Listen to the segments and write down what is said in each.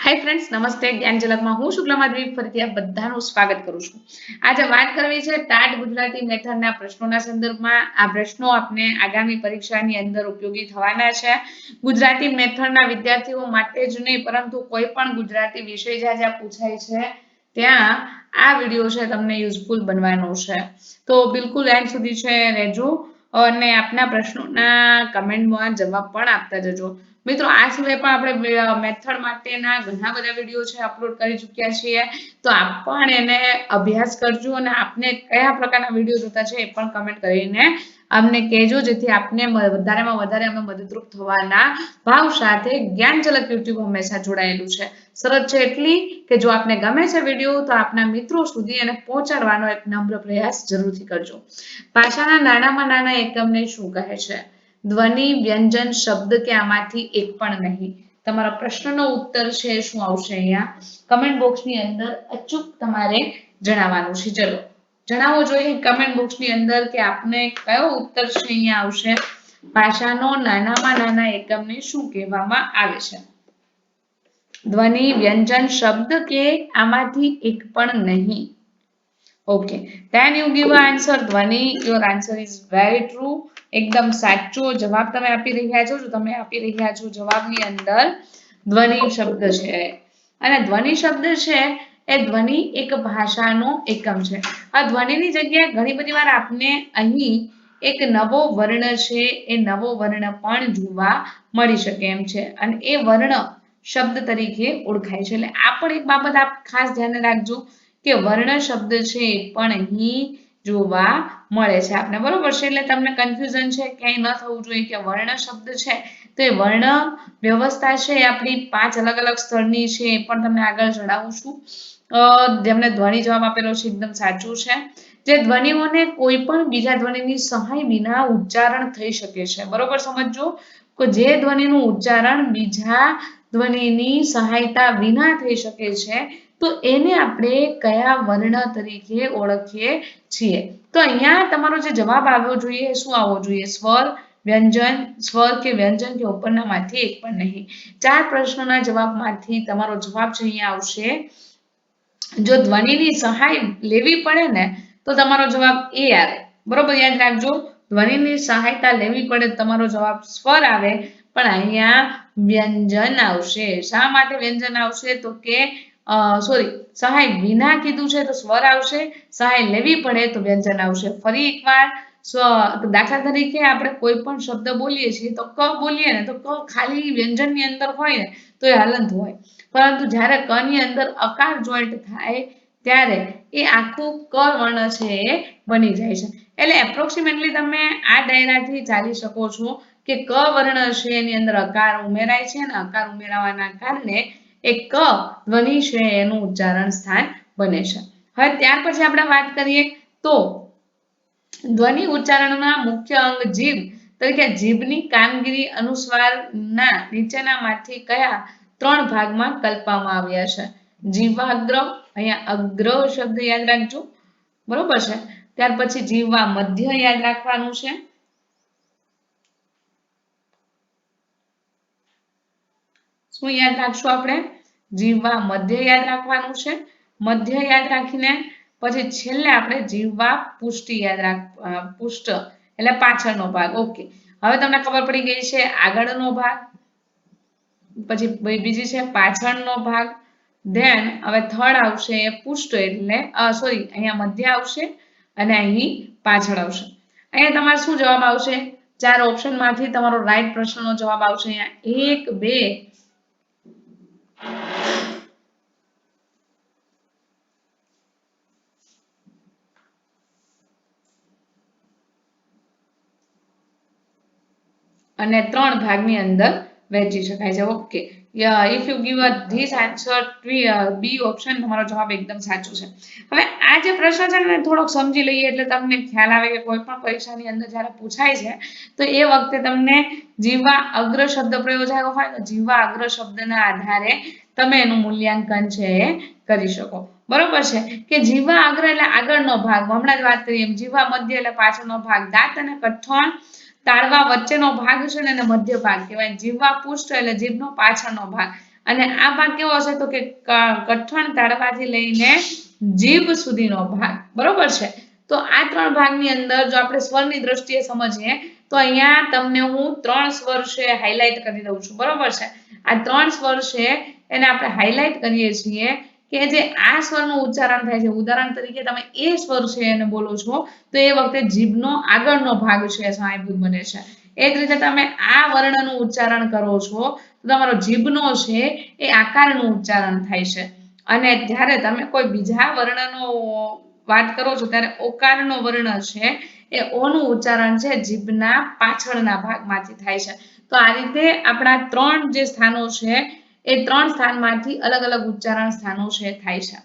Hi friends, नमस्ते। ज्ञान झलक में हूँ शुक्ला माधवी फरीથી આપ બધાનું સ્વાગત કરું છું। આજે વાત કરવી છે ટાટ ગુજરાતી મેથડના પ્રશ્નોના સંદર્ભમાં। આ પ્રશ્નો આપને આગામી પરીક્ષાની અંદર ઉપયોગી થવાના છે। ગુજરાતી મેથડના વિદ્યાર્થીઓ માટે જ નહીં પરંતુ કોઈ પણ ગુજરાતી વિષય જ્યાં પૂછાય છે ત્યાં આ વિડિયો છે તમને યુઝફુલ બનવાનો છે। તો બિલકુલ એન્ડ સુધી છે રહેજો અને આપના પ્રશ્નોના કમેન્ટમાં જવાબ પણ આપતા જજો। મિત્રો આ સિવાય પણ આપણે મેથડ માટેના ઘણા બધા વિડિયો છે અપલોડ કરી ચૂક્યા છીએ, તો આપ પણ એને અભ્યાસ કરજો અને આપને કયા પ્રકારના વિડિયો જોતા છે એ પણ કમેન્ટ કરીને અમને કહેજો, જેથી આપને વધારેમાં વધારે અમે મદદરૂપ થવાના ભાવ સાથે જ્ઞાન ઝલક યુટ્યુબ હંમેશા જોડાયેલું છે। શરત છે એટલી કે જો આપને ગમે છે વિડિયો તો આપના મિત્રો સુધી એને પહોંચાડવાનો એક નમ્ર પ્રયાસ જરૂરથી કરજો। ભાષાના નાનામાં નાના એકમને શું કહે છે? ધ્વનિ, વ્યંજન, શબ્દ કે આમાંથી એક પણ નહીં। તમારા પ્રશ્નનો ઉત્તર છે શું આવશે? અહીંયા કમેન્ટ બોક્સની અંદર અચૂક તમારે જણાવવાનું છે। ચલો જણાવો જોઈએ કમેન્ટ બોક્સની અંદર કે આપને કયો ઉત્તર છે અહીંયા આવશે। ભાષાનો નાનામાં નાના એકમને શું કહેવામાં આવે છે? ધ્વનિ, વ્યંજન, શબ્દ કે આમાંથી એક પણ નહીં। Okay, then you give an answer ધ્વનિ. Your answer is very true. એકદમ સાચો જવાબ તમે આપી રહ્યા છો। જો તમે આપી રહ્યા છો જવાબની અંદર ધ્વનિ શબ્દ છે અને ધ્વનિ શબ્દ છે એ ધ્વનિ એક ભાષાનો એકમ છે। આ ધ્વનિની જગ્યાએ ઘણી બધી વાર આપને અહીં એક નવો વર્ણ છે એ નવો વર્ણ પણ જોવા મળી શકે એમ છે અને એ વર્ણ શબ્દ તરીકે ઓળખાય છે। એટલે આ પણ એક બાબત આપ ખાસ ધ્યાન રાખજો કે વર્ણ શબ્દ છે એ પણ અહીં જોવા મળે છે આપને, બરોબર છે। એટલે તમને કન્ફ્યુઝન છે ક્યાંય ન થવું જોઈએ કે વર્ણ શબ્દ છે તો એ વર્ણ વ્યવસ્થા છે એ આપણી 5 અલગ અલગ સ્તરની છે એ પણ તમને આગળ જણાવું છું। જેમને ધ્વનિ જવાબ આપેલો છે એકદમ સાચું છે। જે ધ્વનિઓને કોઈ પણ બીજા ધ્વનિની સહાય વિના ઉચ્ચારણ થઈ શકે છે, બરોબર સમજો કે જે ધ્વનિનું ઉચ્ચારણ બીજા ધ્વનિની સહાયતા વિના થઈ શકે છે તો એને આપણે કયા વર્ણ તરીકે ઓળખીએ છીએ? તો અહીંયા તમારો જે જવાબ આવવો જોઈએ શું આવવો જોઈએ? સ્વર, વ્યંજન, સ્વર કે વ્યંજન કે ઉપરનામાંથી એક પણ નહીં। 4 પ્રશ્નોના જવાબમાંથી તમારો જવાબ છે અહીંયા આવશે। જો ધ્વનિની સહાય લેવી પડે ને તો તમારો જવાબ એ આવે, બરોબર યાદ રાખજો। ધ્વનિની સહાયતા લેવી પડે તમારો જવાબ સ્વર આવે, પણ અહીંયા વ્યંજન આવશે। શા માટે વ્યંજન આવશે? તો કે સહાય વિના કીધું છે તો સ્વર આવશે, સહાય લેવી પડે તો વ્યંજન આવશે। ફરી એકવાર દાખલા તરીકે આપણે કોઈ પણ શબ્દ બોલીએ છીએ તો ક બોલીએ ને તો ક ખાલી વ્યંજનની અંદર હોય ને તો એ હલંત હોય, પરંતુ જ્યારે ક ની અંદર અકાર જોઈન્ટ થાય ત્યારે એ આખું ક વર્ણ છે એ બની જાય છે। એટલે એપ્રોક્સિમેટલી તમે આ દાયરાથી ચાલી શકો છો કે ક વર્ણ છે એની અંદર અકાર ઉમેરાય છે અને અકાર ઉમેરાવાના કારણે એ ક ધ્વનિ છે એનું ઉચ્ચારણ સ્થાન બને છે। હવે ત્યાર પછી આપણે વાત કરીએ તો ધ્વનિ ઉચ્ચારણના મુખ્ય અંગ જીભ તરીકે જીભની કામગીરી અનુસ્વારના નીચેનામાંથી કયા 3 ભાગમાં કલ્પવામાં આવ્યા છે? જીહ્વાગ્ર, અહીંયા અગ્ર શબ્દ યાદ રાખજો, બરોબર છે। ત્યાર પછી જીહ્વા મધ્ય યાદ રાખવાનું છે, શું યાદ રાખશું આપણે? જીહ્વા મધ્ય યાદ રાખવાનું છે। મધ્ય યાદ રાખીને પછી છેલ્લે આપણે જીહ્વા પુષ્ટિ પુષ્ટ એટલે પાછળનો ભાગ। ઓકે, હવે તમને ખબર પડી ગઈ છે આગળનો ભાગ, પછી બીજી છે પાછળનો ભાગ, ધેન હવે થર્ડ આવશે એ પુષ્ટ એટલે અહીંયા મધ્ય આવશે અને અહીં પાછળ આવશે। અહીંયા તમારે શું જવાબ આવશે? 4 ઓપ્શનમાંથી તમારો રાઈટ પ્રશ્નનો જવાબ આવશે અહીંયા 1, 2 અને 3 ભાગની અંદર વહેંચી શકાય છે। Okay, if you give this answer B option તમારો જવાબ એકદમ સાચો છે। હવે આ જે પ્રશ્ન છે ને થોડોક સમજી લઈએ એટલે તમને ખ્યાલ આવે કે કોઈ પણ પરીક્ષાની અંદર જ્યારે પૂછાય છે તો એ વખતે તમને જીહ્વા અગ્ર શબ્દ પ્રયોજાયો હોય તો જીહ્વા અગ્ર શબ્દના આધારે તમે એનું મૂલ્યાંકન છે એ કરી શકો, બરોબર છે। કે જીહ્વા અગ્ર એટલે આગળનો ભાગ, હમણાં જ વાત કરી એમ જીહ્વા મધ્ય એટલે પાછળનો ભાગ, દાંત અને કઠણ તાળવા વચ્ચેનો ભાગ છે ને એને મધ્ય ભાગ કહેવાય। જીહ્વા પુષ્ટ એટલે જીભનો પાછળનો ભાગ અને આ ભાગ કેવો હશે તો કે કઠણ તાળવાથી લઈને જીભ સુધીનો ભાગ, બરોબર છે. તો આ 3 ભાગની અંદર જો આપણે સ્વરની દ્રષ્ટિએ સમજીએ તો અહીંયા તમને હું 3 સ્વર છે હાઇલાઇટ કરી દઉં છું, બરોબર છે. આ 3 સ્વર છે એને આપણે હાઇલાઇટ કરીએ છીએ કે જે આ સ્વરનું ઉચ્ચારણ થાય છે. ઉદાહરણ તરીકે તમે એ સ્વર છે એને બોલો છો તો એ વખતે જીભનો આગળનો ભાગ છે સહાયભૂત બને છે. એ જ રીતે તમે આ વર્ણનું ઉચ્ચારણ કરો છો તો તમારો જીભનો છે એ આકારનું ઉચ્ચારણ થાય છે. અને જ્યારે તમે કોઈ બીજા વર્ણનો વાત કરો છો ત્યારે ઓકારનો વર્ણ છે એ ઓનું ઉચ્ચારણ છે જીભના પાછળના ભાગમાંથી થાય છે. તો આ રીતે આપણા 3 જે સ્થાનો છે એ 3 સ્થાનમાંથી અલગ અલગ ઉચ્ચારણ સ્થાનો છે થાય છે.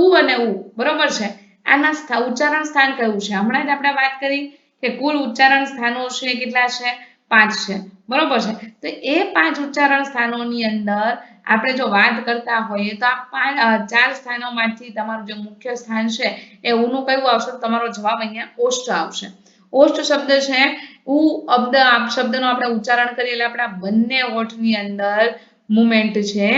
ઉ અને ઉ, બરોબર છે. આના ઉચ્ચારણ સ્થાન કયું છે? હમણાં જ આપણે વાત કરી કે કુલ ઉચ્ચારણ સ્થાનો છે કેટલા છે? 5 છે, બરોબર છે. તો એ 5 ઉચ્ચારણ સ્થાનોની અંદર આપણે જો વાત કરતા હોઈએ તો આ 4 સ્થાનોમાંથી તમારું જે મુખ્ય સ્થાન છે એ ઉનું કયું આવશે? તમારો જવાબ અહીંયા ઓષ્ઠ આવશે. ઓષ્ઠ શબ્દ છે ઉ શબ્દનો આપણે ઉચ્ચારણ કરીએ એટલે આપણા બંને હોઠની અંદર મુવમેન્ટ છે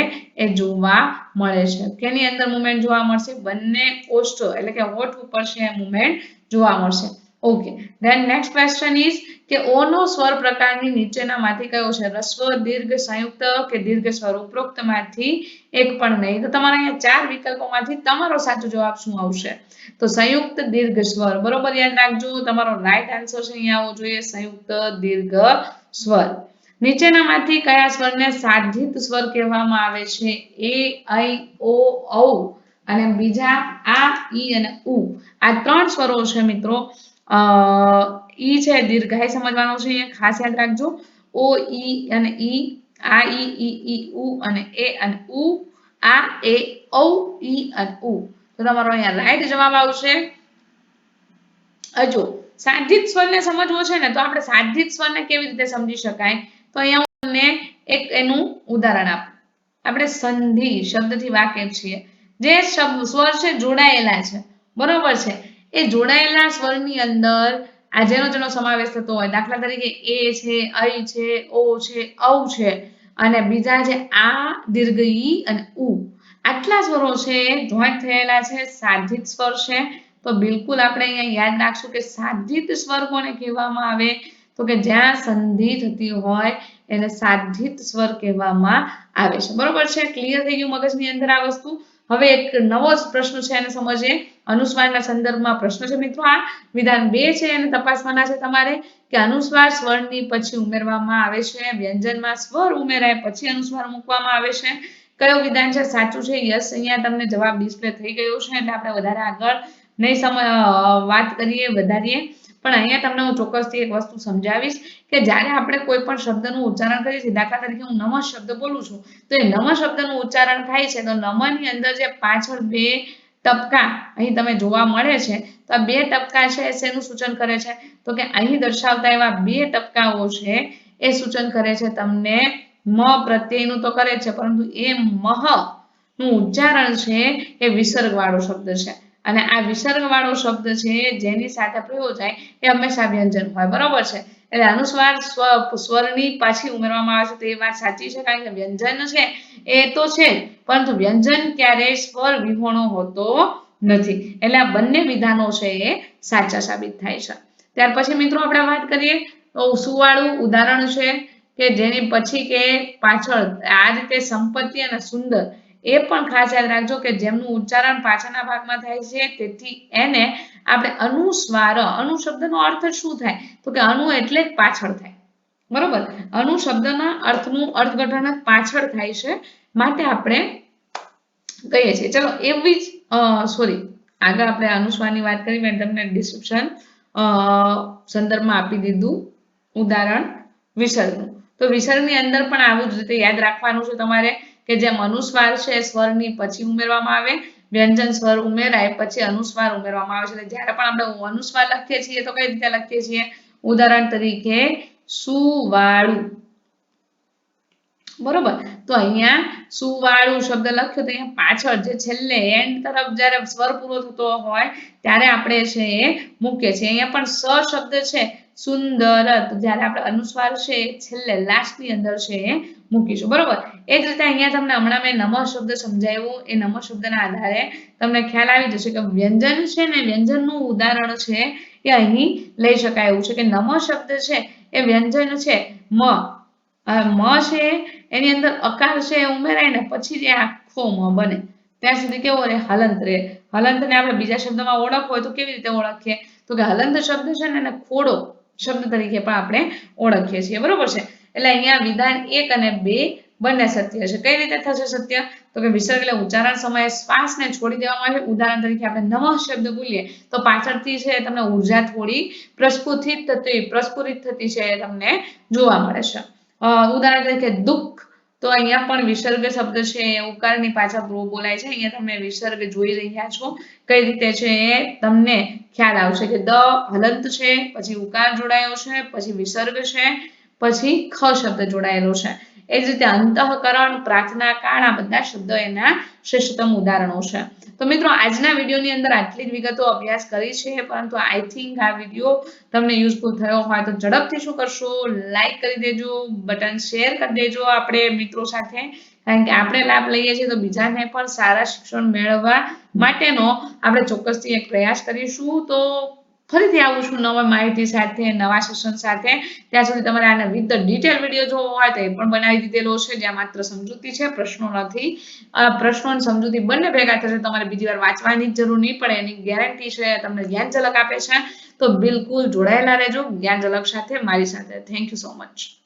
એ જોવા મળે છે. કેની અંદર મુવમેન્ટ જોવા મળશે? બંને ઓષ્ઠ એટલે કે હોઠ ઉપર છે મુવમેન્ટ જોવા મળશે. Okay, than next question is કે ઓ નો સ્વર પ્રકારની નીચેનામાંથી કયો છે? રસ્વ, દીર્ઘ, સંયુક્ત કે દીર્ઘ સ્વર? ઉપરોક્તમાંથી એક પણ નહીં. તો તમારે અહીંયા 4 વિકલ્પોમાંથી તમારો સાચો જવાબ શું આવશે? તો સંયુક્ત દીર્ઘ સ્વર, બરોબર યાદ રાખજો. તમારો રાઈટ આન્સર છે અહીંયા આવવો જોઈએ સંયુક્ત દીર્ઘ સ્વર. નીચેનામાંથી કયા સ્વરને સાધિત સ્વર કહેવામાં આવે છે? એ, ઐ, ઓ, ઔ અને બીજા આ, ઈ અને ઉ. આ 3 સ્વરો છે મિત્રો. ઈ છે દીર્ઘાય સમજવાનો છે અહીંયા, ખાસ યાદ રાખજો. ઓ, ઈ અને ઈ, આ, ઈ, ઉ અને એ અને ઉ, આ, એ, ઔ, ઈ અને ઉ. તો તમારો અહીંયા રાઈટ જવાબ આવશે. હજુ સાધિત સ્વરને સમજવો છે ને તો આપણે સાધિત સ્વરને કેવી રીતે સમજી શકાય? તો અહીંયા હું તમને એક એનું ઉદાહરણ આપું. આપણે સંધિ શબ્દથી વાકેફ છીએ. જે સ્વર છે જોડાયેલા છે, બરોબર છે. એ જોડાયેલા સ્વરની અંદર આ જેનો સમાવેશ થતો હોય, દાખલા તરીકે એ છે, ઐ છે, ઓ છે, ઔ છે અને બીજા છે આ, દીર્ઘ ઈ અને ઉ. આટલા સ્વરો છે જોઈન્ટ થયેલા છે, સાધિત સ્વર છે. તો બિલકુલ આપણે અહીંયા યાદ રાખશું કે સાધિત સ્વર કોને કહેવામાં આવે? તો કે જ્યાં સંધિ થતી હોય એને સાધિત સ્વર કહેવામાં આવે છે, બરોબર છે. ક્લિયર થઈ ગયું મગજની અંદર આ વસ્તુ? હવે એક નવો જ પ્રશ્ન છે એને સમજીએ. અનુસ્વારના સંદર્ભમાં પ્રશ્ન છે મિત્રો. આ વિધાન 2 છે એને તપાસવાના છે તમારે કે અનુસ્વાર સ્વરની પછી ઉમેરવામાં આવે છે, વ્યંજનમાં સ્વર ઉમેરાય પછી અનુસ્વાર મૂકવામાં આવે છે. કયો વિધાન છે સાચું છે? યસ, અહીંયા તમને જવાબ ડિસ્પ્લે થઈ ગયો છે એટલે આપણે વધારે આગળ નહીં વાત કરીએ, વધારીએ. પણ અહીંયા તમને હું ચોક્કસથી એક વસ્તુ સમજાવીશ કે જ્યારે આપણે કોઈ પણ શબ્દનું ઉચ્ચારણ કરીએ છીએ, દાખલા તરીકે હું નમઃ શબ્દ બોલું છું તો એ નમઃ શબ્દનું ઉચ્ચારણ થાય છે તો નમઃની અંદર જે પાછળ 2 ટપકા અહીં તમે જોવા મળે છે તો આ 2 ટપકા છે શેનું સૂચન કરે છે? તો કે અહીં દર્શાવતા એવા 2 ટપકાઓ છે એ સૂચન કરે છે તમને મ પ્રત્યયનું તો કરે છે પરંતુ એ મહ નું ઉચ્ચારણ છે એ વિસર્ગવાળો શબ્દ છે. અને આ વિસર્ગવાળો શબ્દ છે જેની સાથે પ્રયોગ થાય એ હંમેશા વ્યંજન હોય, બરોબર છે. એટલે અનુસ્વાર સ્વરની પાછી ઉમેરવામાં આવે છે તો એ વાત સાચી છે, કારણ કે વ્યંજન છે એ તો છે પરંતુ વ્યંજન ક્યારેય સ્વર વિહોણો હોતો નથી. એટલે આ બંને વિધાનો છે એ સાચા સાબિત થાય છે. ત્યાર પછી મિત્રો આપણે વાત કરીએ તો સુવાળું ઉદાહરણ છે કે જેની પછી કે પાછળ આ રીતે સંપત્તિ અને સુંદર, એ પણ ખાસ યાદ રાખજો કે જેમનું ઉચ્ચારણ પાછળના ભાગમાં થાય છે તેથી એને આપણે અનુસ્વાર, અનુ શબ્દનો અર્થ શું થાય? તો કે અનુ એટલે જ પાછળ થાય, બરોબર. અનુ શબ્દના અર્થનું અર્થઘટન પાછળ થાય છે માટે આપણે કહીએ છીએ. ચલો એવી જ સોરી આગળ આપણે અનુસ્વારની વાત કરી, મેં તમને ડિસ્ક્રિપ્શન સંદર્ભમાં આપી દીધું ઉદાહરણ વિસર્ગનું. તો વિસર્ગની અંદર પણ આવું જ રીતે યાદ રાખવાનું છે તમારે કે જેમ અનુસ્વાર છે સ્વરની પછી ઉમેરવામાં આવે, વ્યંજન સ્વર ઉમેરાય પછી અનુસ્વાર ઉમેરવામાં આવે છે. જ્યારે પણ આપણે અનુસ્વાર લખીએ છીએ તો કઈ રીતે લખીએ છીએ? ઉદાહરણ તરીકે સુવાળું, બરોબર. તો અહીંયા સુવાળું શબ્દ લખ્યો તો અહીંયા પાછળ જે છેલ્લે એન્ડ તરફ જ્યારે સ્વર પૂરો થતો હોય ત્યારે આપણે છે એ મૂકીએ છીએ. અહીંયા પણ સ શબ્દ છે સુંદર, તો જ્યારે આપણે અનુસ્વાર છે છેલ્લે લાસ્ટની અંદર છે એ મૂકીશું, બરોબર. એ જ રીતે અહીંયા તમને હમણાં મેં નમઃ શબ્દ સમજાવ્યું, એ નમઃ શબ્દના આધારે તમને ખ્યાલ આવી જશે કે વ્યંજન છે ને, વ્યંજનનું ઉદાહરણ છે એ અહીં લઈ શકાય એવું છે કે નમઃ શબ્દ છે એ વ્યંજન છે મ. મ છે એની અંદર અકાર છે એ ઉમેરાય ને પછી જે આખો મ બને ત્યાં સુધી કેવો રહે? હલંત રહે. હલંતને આપણે બીજા શબ્દમાં ઓળખવો હોય તો કેવી રીતે ઓળખીએ? તો કે હલંત શબ્દ છે ને એને ખોડો શબ્દ તરીકે પણ આપણે ઓળખીએ છીએ, બરોબર છે. એટલે અહીંયા વિધાન 1 અને 2 બંને સત્ય છે. કઈ રીતે થશે સત્ય? તો કે વિસર્ગ એટલે ઉચ્ચારણ સમયે શ્વાસને છોડી દેવામાં આવે. ઉદાહરણ તરીકે આપણે નમઃ શબ્દ બોલીએ તો પાછળથી છે તમને ઉર્જા થોડી પ્રસ્ફુરિત થતી છે એ તમને જોવા મળે છે. ઉદાહરણ તરીકે દુઃખ, તો અહીંયા પણ વિસર્ગ શબ્દ છે એ ઉકારની પાછળ બોલાય છે. અહીંયા તમે વિસર્ગ જોઈ રહ્યા છો કઈ રીતે છે એ તમને ખ્યાલ આવશે કે દ હલંત છે, પછી ઉકાર જોડાયો છે, પછી વિસર્ગ છે, પછી ખ શબ્દ જોડાયેલો છે. એ જ રીતે અંતઃકરણ, પ્રાર્થના કાળ, આ બધા શબ્દો એના શ્રેષ્ઠતમ ઉદાહરણો છે. તો મિત્રો આજના વિડીયોની અંદર આટલી જ વિગતો અભ્યાસ કરી છે, પરંતુ આઈ થિંક આ વિડીયો તમને યુઝફુલ થયો હોય તો ઝડપથી શું કરશો? લાઈક કરી દેજો, બટન શેર કરી દેજો આપણે મિત્રો સાથે, કારણ કે આપણે લાભ લઈએ છીએ તો બીજાને પણ સારા શિક્ષણ મેળવવા માટેનો આપણે ચોક્કસથી એક પ્રયાસ કરીશું. તો ફરીથી આવું છું નવા માહિતી સાથે, નવા સેશન સાથે. ત્યાં સુધી તમારે આને વિથ ડિટેલ વિડીયો જોવો હોય તો એ પણ બનાવી દીધેલો છે, જ્યાં માત્ર સમજૂતી છે, પ્રશ્નો નથી. પ્રશ્નો અને સમજૂતી બંને ભેગા થશે. તમારે બીજી વાર વાંચવાની જરૂર નહીં પડે એની ગેરંટી છે. તમને જ્ઞાન ઝલક આપે છે. તો બિલકુલ જોડાયેલા રહેજો જ્ઞાન ઝલક સાથે, મારી સાથે. Thank you so much.